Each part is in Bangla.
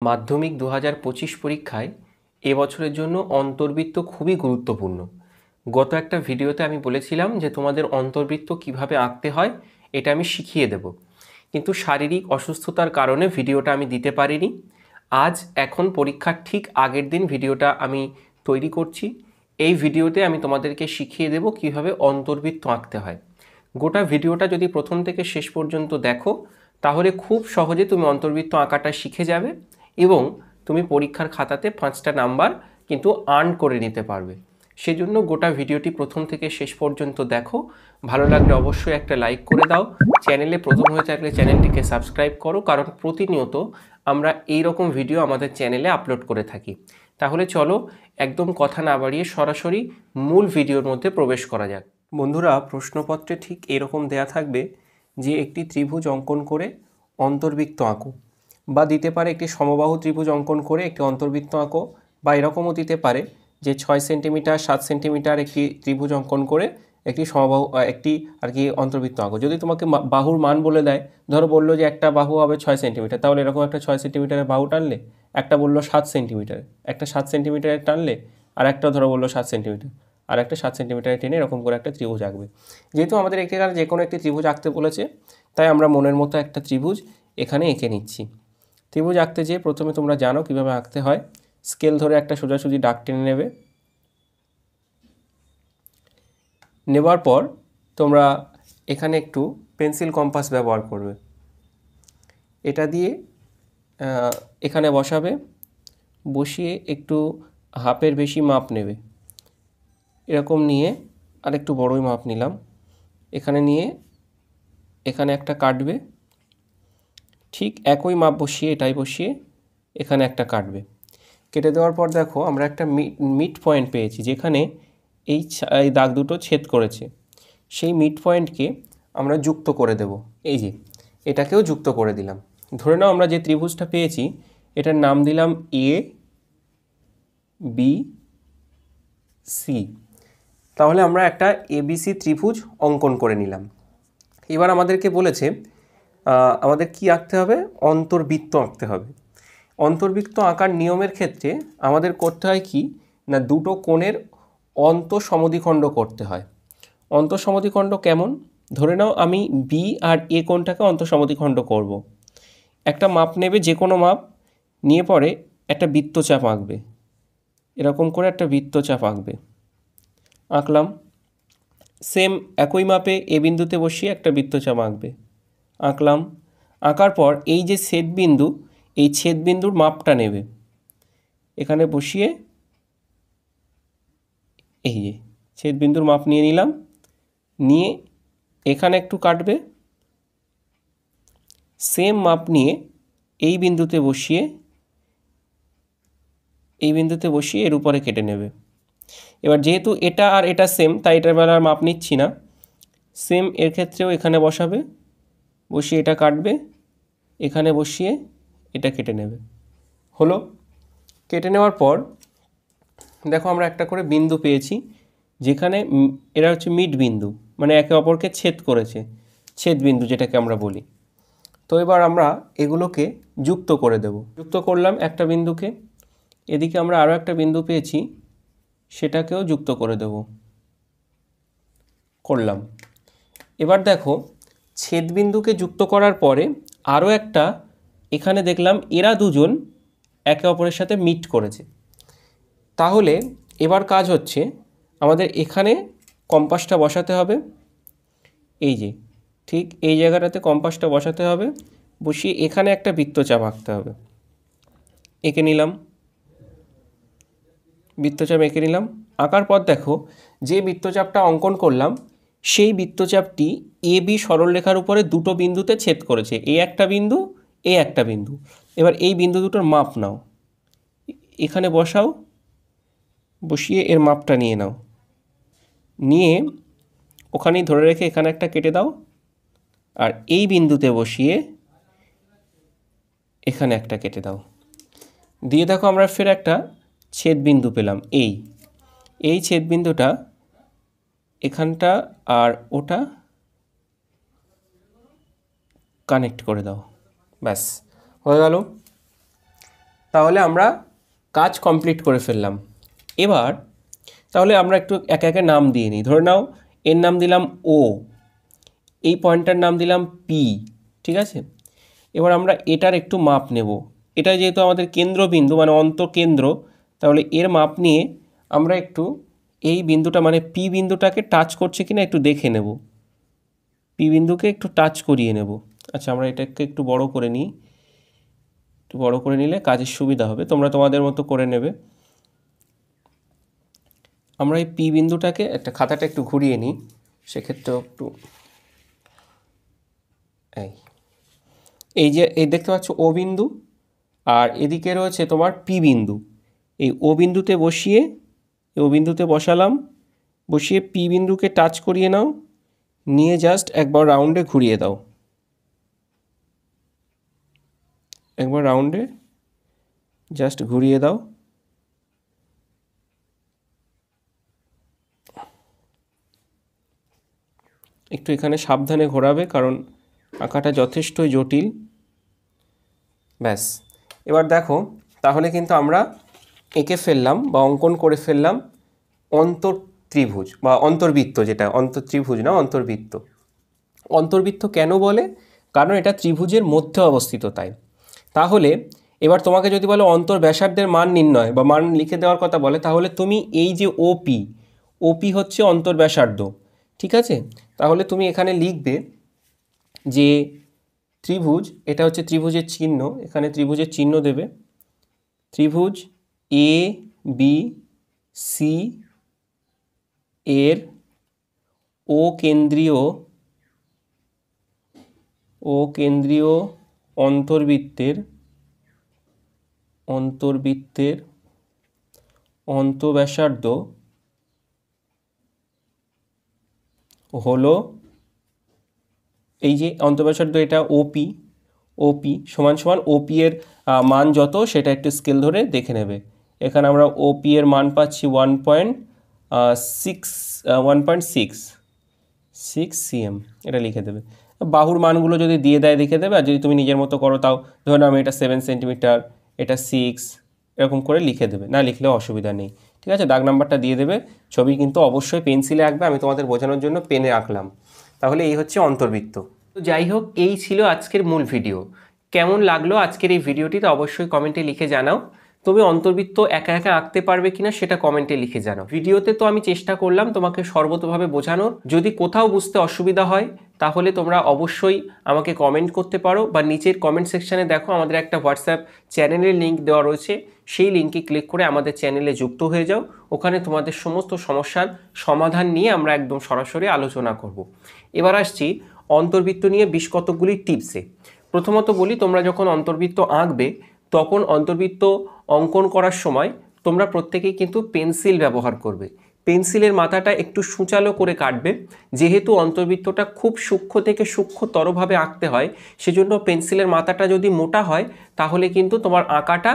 মাধ্যমিক 2025 পরীক্ষায় এবছরের জন্য অন্তর্বৃত্ত খুবই গুরুত্বপূর্ণ। গত একটা ভিডিওতে আমি বলেছিলাম যে তোমাদের অন্তর্বৃত্ত কিভাবে আঁকতে হয় এটা আমি শিখিয়ে দেব, কিন্তু শারীরিক অসুস্থতার কারণে ভিডিওটা আমি দিতে পারিনি। এখন পরীক্ষার ঠিক আগের দিন ভিডিওটা আমি তৈরি করছি। এই ভিডিওতে আমি তোমাদেরকে শিখিয়ে দেব কিভাবে অন্তর্বৃত্ত আঁকতে হয়। গোটা ভিডিওটা যদি প্রথম থেকে শেষ পর্যন্ত দেখো তাহলে খুব সহজে তুমি অন্তর্বৃত্ত আঁকাটা শিখে যাবে এবং তুমি পরীক্ষার খাতাতে 5টা নাম্বার কিন্তু আর্ন করে নিতে পারবে। সেজন্য গোটা ভিডিওটি প্রথম থেকে শেষ পর্যন্ত দেখো। ভালো লাগলে অবশ্যই একটা লাইক করে দাও। চ্যানেলে প্রথম হয়ে থাকলে চ্যানেলটিকে সাবস্ক্রাইব করো, কারণ প্রতিনিয়ত আমরা এই রকম ভিডিও আমাদের চ্যানেলে আপলোড করে থাকি। তাহলে চলো একদম কথা না বাড়িয়ে সরাসরি মূল ভিডিওর মধ্যে প্রবেশ করা যাক। বন্ধুরা, প্রশ্নপত্রে ঠিক এরকম দেয়া থাকবে যে একটি ত্রিভুজ অঙ্কন করে অন্তর্বৃত্ত আঁকো, বা দিতে পারে একটি সমবাহু ত্রিভুজ অঙ্কন করে একটি অন্তর্বৃত্ত আঁকো, বা এরকমও দিতে পারে যে 6 সেন্টিমিটার 7 সেন্টিমিটার একটি ত্রিভুজ অঙ্কন করে একটি সমবাহু একটি অন্তর্বৃত্ত আঁকো। যদি তোমাকে বাহুর মান বলে দেয়, ধরো বললো যে একটা বাহু হবে 6 সেন্টিমিটার, তাহলে এরকম একটা 6 সেন্টিমিটারের বাহু টানলে, একটা বললো 7 সেন্টিমিটার, একটা 7 সেন্টিমিটারের টানলে, আর একটা ধরো বললো 7 সেন্টিমিটার, আর একটা 7 সেন্টিমিটারের টেনে এরকম করে একটা ত্রিভুজ আঁকবে। যেহেতু আমাদের এখানে যে কোনো একটি ত্রিভুজ আঁকতে বলেছে, তাই আমরা মনের মতো একটা ত্রিভুজ এখানে এঁকে নিচ্ছি। ত্রিভুজ আঁকতে যেয়ে প্রথমে তোমরা জানো কিভাবে আঁকতে হয়। স্কেল ধরে একটা সোজাসুজি দাগ টেনে নেবে। নেবার পর তোমরা এখানে একটু পেন্সিল কম্পাস ব্যবহার করবে। এটা দিয়ে এখানে বসাবে, বসিয়ে একটু হাফের বেশি মাপ নেবে। এরকম নিয়ে আর একটু বড়ই মাপ নিলাম, এখানে নিয়ে এখানে একটা কাটবে। ঠিক একই মাপ বসিয়ে এটাই বসিয়ে এখানে একটা কাটবে। কেটে দেওয়ার পর দেখো আমরা একটা মিড পয়েন্ট পেয়েছি, যেখানে এই দাগ দুটো ছেদ করেছে। সেই মিড পয়েন্টকে আমরা যুক্ত করে দেব। এই যে এটাকেও যুক্ত করে দিলাম। ধরে নাও আমরা যে ত্রিভুজটা পেয়েছি এটার নাম দিলাম এ বি সি। তাহলে আমরা একটা এবিসি ত্রিভুজ অঙ্কন করে নিলাম। এবার আমাদেরকে বলেছে আমাদের কি আঁকতে হবে, অন্তর্বৃত্ত আঁকতে হবে। অন্তর্বৃত্ত আঁকার নিয়মের ক্ষেত্রে আমাদের করতে হয় কি না, দুটো কোণের অন্তঃসমদ্বিখণ্ড করতে হয়। অন্তঃসমদ্বিখণ্ড কেমন, ধরে নাও আমি বি আর এ কোণটাকে অন্তঃসমদ্বিখণ্ড করব। একটা মাপ নেবে, যে কোনো মাপ নিয়ে পরে একটা বৃত্তচাপ আঁকবে। এরকম করে একটা বৃত্তচাপ আঁকবে। আঁকলাম। সেম একই মাপে এ বিন্দুতে বসিয়ে একটা বৃত্তচাপ আঁকবে। আঁকলাম। আঁকার পর এই যে ছেদবিন্দু, এই ছেদবিন্দুর মাপটা নেবে, এখানে বসিয়ে এই যে ছেদবিন্দুর মাপ নিয়ে নিলাম। নিয়ে এখানে একটু কাটবে। সেম মাপ নিয়ে এই বিন্দুতে বসিয়ে এর উপরে কেটে নেবে। এবার যেহেতু এটা আর এটা সেম, তাই এটার বেলা আর মাপ নিচ্ছি না। সেম এর ক্ষেত্রেও এখানে বসাবে, বসিয়ে এটা কাটবে, এখানে বসিয়ে এটা কেটে নেবে। হলো। কেটে নেওয়ার পর দেখো আমরা একটা করে বিন্দু পেয়েছি, যেখানে এরা হচ্ছে মিড বিন্দু, মানে একে অপরকে ছেদ করেছে, ছেদ বিন্দু যেটাকে আমরা বলি। তো এবার আমরা এগুলোকে যুক্ত করে দেব। যুক্ত করলাম একটা বিন্দুকে। এদিকে আমরা আরও একটা বিন্দু পেয়েছি, সেটাকেও যুক্ত করে দেব। করলাম। এবার দেখো ছেদবিন্দুকে যুক্ত করার পরে আরও একটা, এখানে দেখলাম এরা দুজন একে অপরের সাথে মিট করেছে। তাহলে এবার কাজ হচ্ছে আমাদের এখানে কম্পাসটা বসাতে হবে। এই যে ঠিক এই জায়গাটাতে কম্পাসটা বসাতে হবে, বসিয়ে এখানে একটা বৃত্তচাপ আঁকতে হবে। এঁকে নিলাম, বৃত্তচাপ এঁকে নিলাম। আঁকার পর দেখো যে বৃত্তচাপটা অঙ্কন করলাম, সেই বৃত্তচাপটি এ বি সরলরেখার উপরে দুটো বিন্দুতে ছেদ করেছে, এ একটা বিন্দু, এ একটা বিন্দু। এবার এই বিন্দু দুটোর মাপ নাও, এখানে বসাও, বসিয়ে এর মাপটা নিয়ে নাও। নিয়ে ওখানেই ধরে রেখে এখানে একটা কেটে দাও, আর এই বিন্দুতে বসিয়ে এখানে একটা কেটে দাও। দিয়ে দেখো আমরা ফের একটা ছেদবিন্দু পেলাম। এই ছেদবিন্দুটা এখানটা আর ওটা কানেক্ট করে দাও, ব্যাস হয়ে গেল। তাহলে আমরা কাজ কমপ্লিট করে ফেললাম। এবার তাহলে আমরা একটু একে একে নাম দিয়ে নিই। ধরে নাও এর নাম দিলাম ও, এই পয়েন্টটার নাম দিলাম পি, ঠিক আছে। এবার আমরা এটার একটু মাপ নেব। এটা যেহেতু আমাদের কেন্দ্রবিন্দু মানে অন্তকেন্দ্র, তাহলে এর মাপ নিয়ে আমরা একটু এই বিন্দুটা মানে পি বিন্দুটাকে টাচ করছে কিনা একটু দেখে নেব। পি বিন্দুকে একটু টাচ করিয়ে নেব। আচ্ছা, আমরা এটাকে একটু বড় করে নিই। একটু বড় করে নিলে কাজের সুবিধা হবে, তোমরা তোমাদের মতো করে নেবে। আমরা এই পি বিন্দুটাকে একটা খাতাটা একটু ঘুরিয়ে নিই, সেক্ষেত্রে একটু এই যে এই দেখতে পাচ্ছ ও বিন্দু, আর এদিকে রয়েছে তোমার পি বিন্দু। এই ও বিন্দুতে বসিয়ে ও বিন্দুতে বসালাম, বসিয়ে পি বিন্দুকে টাচ করিয়ে নাও, নিয়ে জাস্ট একবার রাউন্ডে ঘুরিয়ে দাও। একবার রাউন্ডে জাস্ট ঘুরিয়ে দাও। একটু এখানে সাবধানে ঘোরাবে, কারণ আঁকাটা যথেষ্টই জটিল। ব্যাস, এবার দেখো তাহলে কিন্তু আমরা এঁকে ফেললাম বা অঙ্কন করে ফেললাম অন্তর্ত্রিভুজ বা অন্তর্বৃত্ত, যেটা অন্তর্ত্রিভুজ না অন্তর্বৃত্ত। অন্তর্বৃত্ত কেন বলে? কারণ এটা ত্রিভুজের মধ্যে অবস্থিত তাই। তাহলে এবার তোমাকে যদি বলো অন্তর্ব্যাসার্ধের মান নির্ণয় বা মান লিখে দেওয়ার কথা বলে, তাহলে তুমি এই যে ওপি হচ্ছে অন্তর্ব্যাসার্ধ, ঠিক আছে। তাহলে তুমি এখানে লিখবে যে ত্রিভুজ, এটা হচ্ছে ত্রিভুজের চিহ্ন, এখানে ত্রিভুজের চিহ্ন দেবে। ত্রিভুজ এ বি সি এর ও কেন্দ্রীয় অন্তর্বৃত্তের অন্তঃব্যাসার্ধ হলো, এই যে অন্তঃব্যাসার্ধ এটা ওপি সমান সমান ওপি এর মান যত সেটা একটু স্কেল ধরে দেখে নেবে। এখানে আমরা ওপি এর মান পাচ্ছি 1.6 cm, এটা লিখে দেবে। বাহুর মানগুলো যদি দিয়ে দেয় লিখে দেবে, আর যদি তুমি নিজের মতো করো তাও ধরো আমি এটা 7 সেন্টিমিটার, এটা 6, এরকম করে লিখে দেবে, না লিখলেও অসুবিধা নেই, ঠিক আছে। দাগ নাম্বারটা দিয়ে দেবে। ছবি কিন্তু অবশ্যই পেন্সিলে আঁকবে, আমি তোমাদের বোঝানোর জন্য পেনে আঁকলাম। তাহলে এই হচ্ছে অন্তর্বৃত্ত। তো যাই হোক, এই ছিল আজকের মূল ভিডিও। কেমন লাগলো আজকের এই ভিডিওটি তা অবশ্যই কমেন্টে লিখে জানাও। তুমি অন্তর্বৃত্ত একা একা আঁকতে পারবে কিনা সেটা কমেন্টে লিখে জানাও। ভিডিওতে তো আমি চেষ্টা করলাম তোমাকে সর্বতোভাবে বোঝানোর। যদি কোথাও বুঝতে অসুবিধা হয় তাহলে তোমরা অবশ্যই আমাকে কমেন্ট করতে পারো, বা নিচের কমেন্ট সেকশানে দেখো আমাদের একটা হোয়াটসঅ্যাপ চ্যানেলের লিঙ্ক দেওয়া রয়েছে, সেই লিঙ্কে ক্লিক করে আমাদের চ্যানেলে যুক্ত হয়ে যাও। ওখানে তোমাদের সমস্ত সমস্যার সমাধান নিয়ে আমরা একদম সরাসরি আলোচনা করব। এবার আসছি অন্তর্বৃত্ত নিয়ে বেশ কতগুলি টিপসে। প্রথমত বলি, তোমরা যখন অন্তর্বৃত্ত আঁকবে তখন অন্তর্বৃত্ত অঙ্কন করার সময় তোমরা প্রত্যেকেই কিন্তু পেন্সিল ব্যবহার করবে। পেন্সিলের মাথাটা একটু সূচালো করে কাটবে, যেহেতু অন্তর্বৃত্তটা খুব সূক্ষ্ম থেকে সূক্ষ্মতরভাবে আঁকতে হয়, সেজন্য পেন্সিলের মাথাটা যদি মোটা হয় তাহলে কিন্তু তোমার আঁকাটা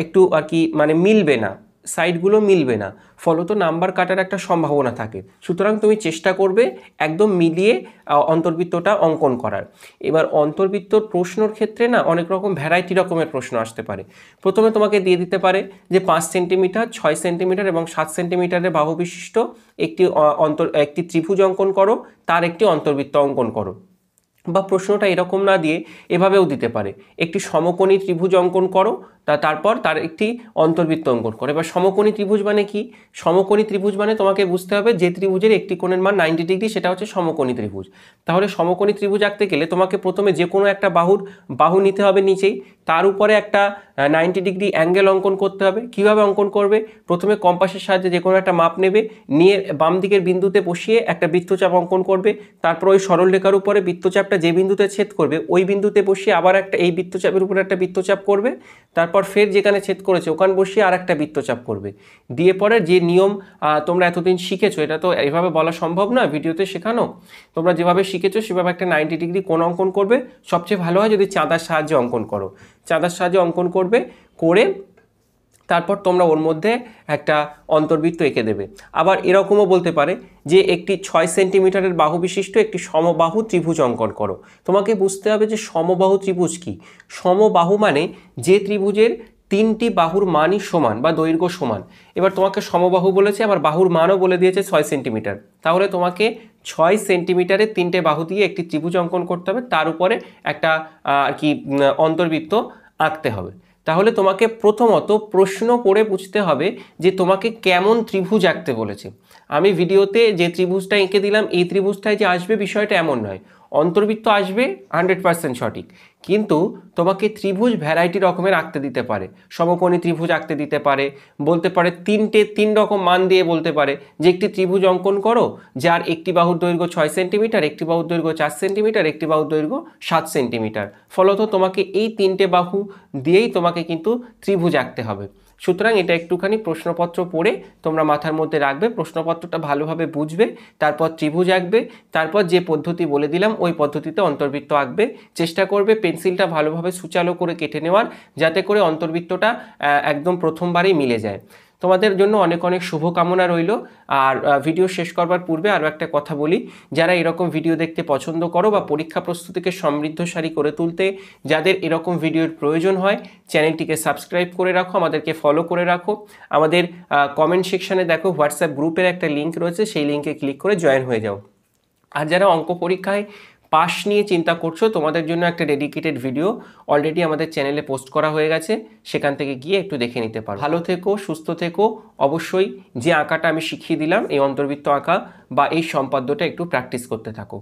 একটু আর কি মানে মিলবে না, সাইডগুলো মিলবে না, ফলত নাম্বার কাটার একটা সম্ভাবনা থাকে। সুতরাং তুমি চেষ্টা করবে একদম মিলিয়ে অন্তর্বৃত্তটা অঙ্কন করার। এবার অন্তর্বৃত্তর প্রশ্নর ক্ষেত্রে না অনেক রকম ভ্যারাইটি রকমের প্রশ্ন আসতে পারে। প্রথমে তোমাকে দিয়ে দিতে পারে যে 5 সেন্টিমিটার, 6 সেন্টিমিটার এবং 7 সেন্টিমিটারের বাহু বিশিষ্ট একটি ত্রিভুজ অঙ্কন করো, তার একটি অন্তর্বৃত্ত অঙ্কন করো। বা প্রশ্নটা এরকম না দিয়ে এভাবেও দিতে পারে, একটি সমকোণী ত্রিভুজ অঙ্কন করো, তারপর তার একটি অন্তর্বৃত্ত অঙ্কন করো। এবার সমকোণী ত্রিভুজ মানে কি? সমকোণী ত্রিভুজ মানে তোমাকে বুঝতে হবে যে ত্রিভুজের একটি কোণের মান 90 ডিগ্রি, সেটা হচ্ছে সমকোণী ত্রিভুজ। তাহলে সমকোণী ত্রিভুজ আঁকতে গেলে তোমাকে প্রথমে যে কোনো একটা বাহু নিতে হবে নিচেই, তার উপরে একটা 90 ডিগ্রি অ্যাঙ্গেল অঙ্কন করতে হবে। কিভাবে অঙ্কন করবে? প্রথমে কম্পাসের সাহায্যে যে কোনো একটা মাপ নেবে, নিয়ে বাম দিকের বিন্দুতে বসিয়ে একটা বৃত্তচাপ অঙ্কন করবে। তারপর ওই সরলরেখার উপরে বৃত্তচাপটা যে বিন্দুতে ছেদ করবে ওই বিন্দুতে বসিয়ে আবার একটা এই বৃত্তচাপের উপরে একটা বৃত্তচাপ করবে। তারপর ফের যেখানে ছেদ করেছে ওখানে বসিয়ে আর একটা বৃত্তচাপ করবে। দিয়ে পরে যে নিয়ম তোমরা এতদিন শিখেছো, এটা তো এভাবে বলা সম্ভব না ভিডিওতে শেখানো, তোমরা যেভাবে শিখেছো সেভাবে একটা 90 ডিগ্রি কোণ অঙ্কন করবে। সবচেয়ে ভালো হয় যদি চাঁদার সাহায্যে অঙ্কন করো। চাঁদার সাহায্যে অঙ্কন করবে, করে তারপর তোমরা ওর মধ্যে একটা অন্তর্বৃত্ত এঁকে দেবে। আবার এরকমও বলতে পারে যে একটি 6 সেন্টিমিটারের বাহু বিশিষ্ট একটি সমবাহু ত্রিভুজ অঙ্কন করো। তোমাকে বুঝতে হবে যে সমবাহু ত্রিভুজ কি। সমবাহু মানে যে ত্রিভুজের তিনটি বাহুর মানই সমান বা দৈর্ঘ্য সমান। এবার তোমাকে সমবাহু বলেছে, আবার বাহুর মানও বলে দিয়েছে 6 সেন্টিমিটার। তাহলে তোমাকে 6 সেন্টিমিটারের তিনটে বাহু দিয়ে একটি ত্রিভুজ অঙ্কন করতে হবে, তার উপরে একটা আর কি অন্তর্বৃত্ত আঁকতে হবে। তাহলে তোমাকে প্রথমত প্রশ্ন পড়ে বুঝতে হবে যে তোমাকে কেমন ত্রিভুজ আঁকতে বলেছে। আমি ভিডিওতে যে ত্রিভুজটা এঁকে দিলাম এই ত্রিভুজটায় যে আসবে বিষয়টা এমন নয়। অন্তর্বৃত্ত আসবে 100% সঠিক, কিন্তু তোমাকে ত্রিভুজ ভ্যারাইটি রকমের আঁকতে দিতে পারে। সমকোণী ত্রিভুজ আঁকতে দিতে পারে, বলতে পারে তিন রকম মান দিয়ে বলতে পারে যে একটি ত্রিভুজ অঙ্কন করো যার একটি বাহুর দৈর্ঘ্য 6 সেন্টিমিটার, একটি বাহুর দৈর্ঘ্য 4 সেন্টিমিটার, একটি বাহুর দৈর্ঘ্য 7 সেন্টিমিটার। ফলত তোমাকে এই তিনটে বাহু দিয়েই তোমাকে কিন্তু ত্রিভুজ আঁকতে হবে। সুতরাং এটা একটুখানি প্রশ্নপত্র পড়ে তোমরা মাথার মধ্যে রাখবে, প্রশ্নপত্রটা ভালোভাবে বুঝবে, তারপর ত্রিভুজ আঁকবে, তারপর যে পদ্ধতি বলে দিলাম ওই পদ্ধতিতে অন্তর্বৃত্ত আঁকবে। চেষ্টা করবে পেন্সিলটা ভালোভাবে সুচালো করে কেটে নেওয়ার, যাতে করে অন্তর্বৃত্তটা একদম প্রথমবারেই মিলে যায়। তোমাদের জন্য অনেক অনেক শুভকামনা রইল। আর ভিডিও শেষ করবার পূর্বে আরও একটা কথা বলি, যারা এরকম ভিডিও দেখতে পছন্দ করো বা পরীক্ষা প্রস্তুতিকে সমৃদ্ধশালী করে তুলতে যাদের এরকম ভিডিওর প্রয়োজন হয়, চ্যানেলটিকে সাবস্ক্রাইব করে রাখো, আমাদেরকে ফলো করে রাখো। আমাদের কমেন্ট সেকশানে দেখো হোয়াটসঅ্যাপ গ্রুপের একটা লিঙ্ক রয়েছে, সেই লিঙ্কে ক্লিক করে জয়েন হয়ে যাও। আর যারা অঙ্ক পরীক্ষায় পাস নিয়ে চিন্তা করছো, তোমাদের জন্য একটা ডেডিকেটেড ভিডিও অলরেডি আমাদের চ্যানেলে পোস্ট করা হয়ে গেছে, সেখান থেকে গিয়ে একটু দেখে নিতে পারো। ভালো থেকো, সুস্থ থেকো। অবশ্যই যে আঁকাটা আমি শিখিয়ে দিলাম এই অন্তর্বৃত্ত আঁকা বা এই সম্পাদ্যটা একটু প্র্যাকটিস করতে থাকো।